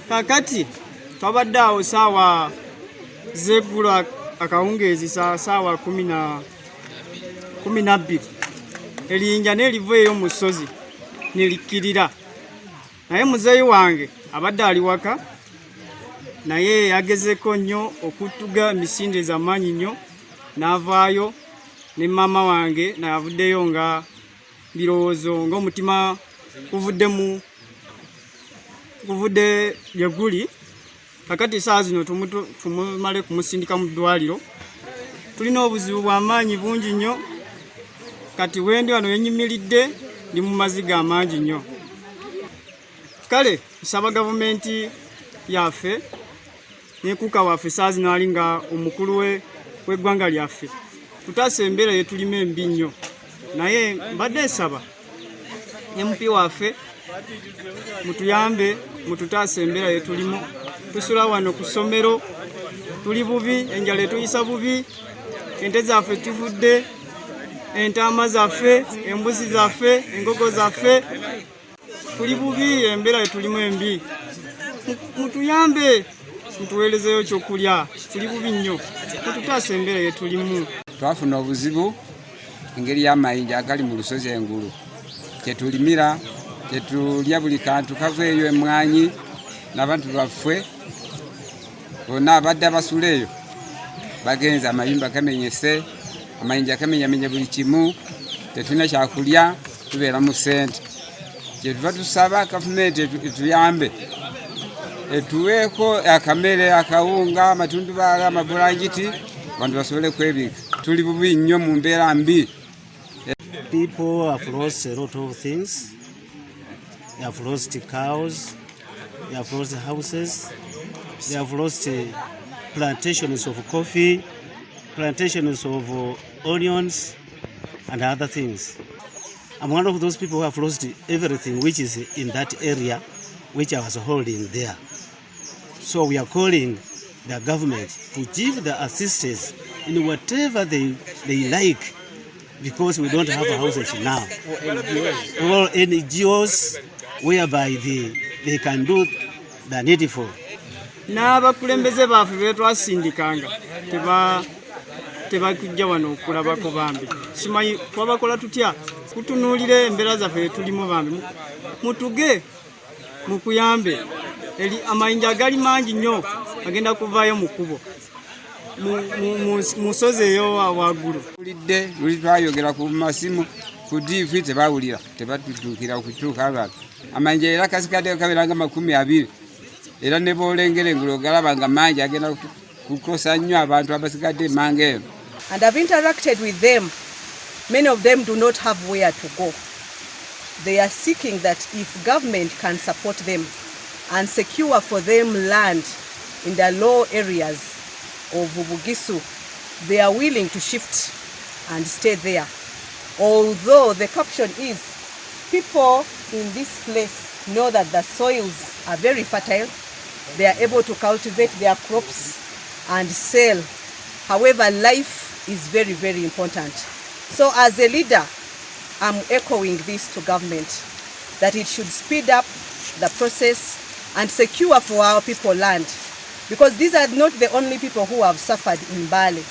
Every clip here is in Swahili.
Kakati twabadde awo saawa z'eggulo akawungeezi saawa 12 erinnya n'eriva eyo mu Lusozi nelikkirira, naye muzeeyi wange abadde ali waka, naye yagezeko nnyo okutuga emisinde ez'amaanyi nnyo, n'avaayo ne maama wange nayavuddeyo nga birowoozo ng'omutima guvudde gyeguli. Kakati saa zino tumumale kumusindika mu ddwaliro tulina obuzibu bw'amaanyi bungi nnyo kati wendi wano yenyimiridde ndi mu maziga amangi nnyo. Kale nsaba gavumenti yaffe nekuuka waffe saazi naali nga omukulu w'eggwanga lyaffe tutaasa embeera yetulimu embi nnyo, naye mbadde nsaba MP waffe mutuyambe mututaasa embeera yetulimu. Tusula wano ku somero tuli bubi, enjala etuyisa bubi, ente zaffe tuvudde, entaama zaffe, embuzi zaffe, engogo zaffe, tuli bubi, embeera yetulimu embi. Mutuyambe mutuweerezeyo ekyokulya, tuli bubi nnyo, mututaasa embeera yetulimu. Twafuna obuzibu engeri y'amayinja agali mu lusozi engulu, kyetulimira kyetulya buli kantu kaveeyo emwanyi n'abantu baffe bonna abadde abasula eyo bagenze amayumba gamenyese, amayinja gamenyamenye buli kimu, tetulina kyakulya, tubeera mu ssente. Kyetuva tusaba gavumenti etuyambe etuweeko akamere, akawunga, amatundubaali, amabulangiti abantu basobole kwebiika. Tuli bubi nnyo mu mbeera mbi. People have lost a lot of things. They have lost cows, they have lost houses, they have lost plantations of coffee, plantations of onions and other things. I'm one of those people who have lost everything which is in that area which I was holding there. So we are calling the government to give the assistance in whatever they like, because we don't have houses now. Or NGOs whereby they can do the needful. N'abakulembeze baffe be twasindikanga tebakujja wano okulabako bambi. Simanyi twabakola tutya kutunuulira embeera zaffe tulimu bambi. Mutuge mukuyambe eri amayinja agali mangi nnyo agenda kuvaayo mu kkubo mu nsozi eyo waggulu. Tulidde luli twayogera ku masimu ku TV tebawulira, tebatutuukira okutuuka abantu. Amayinja era kasigadde kabeeranga 20, era ne boolengera engulu ogalaba nga mangi agenda kukosa nnyo abantu abasigadde emmanga eno. And I've interacted with them. Many of them do not have where to go. They are seeking that if government can support them and secure for them land in the low areas of Bugisu, they are willing to shift and stay there. Although the caption is, people in this place know that the soils are very fertile, they are able to cultivate their crops and sell. However, life is very, very important. So as a leader, I'm echoing this to government, that it should speed up the process and secure for our people land, because these are not the only people who have suffered in Mbale.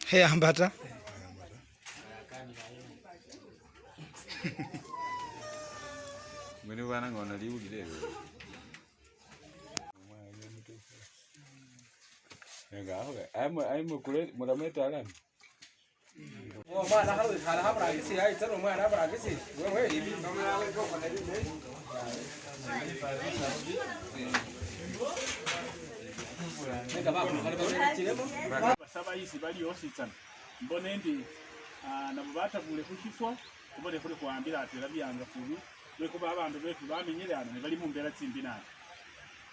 Hey, ambata. Mwene wana ngona liulile. Nega hoga. Ai mukule murameta alami. Mwana hala habra gisi ai tano mwana habra gisi. Wewe ibi kamera leko kwa nini? Basaba yisi bali ositsana mbone ndi nabo batavule kuchifwa kubone kuli kuambira atera byanga kubi lwekuba abantu betu bamenyerana ne bali mu mbeera zimbi naye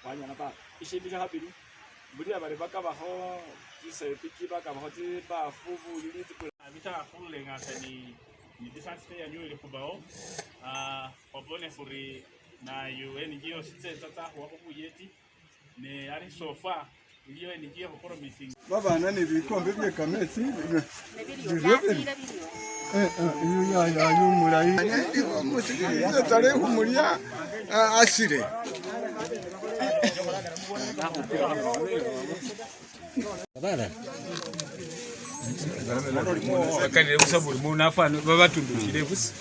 wanyana ba ishindu kya habiri buli abale bakabaho zisepiki bakabaho zibafu bulili bitakulenga kani ni disaster ya nyuile kubao wabone furi na UNGO sitsetsa tsaho kubuyeti ne ari sofa iyo NGO ko promising babana ne bikombe bye kamesi ya yumulayi musikirize tare kumulya asire bana akanire kusabuli munafano babatundukire busi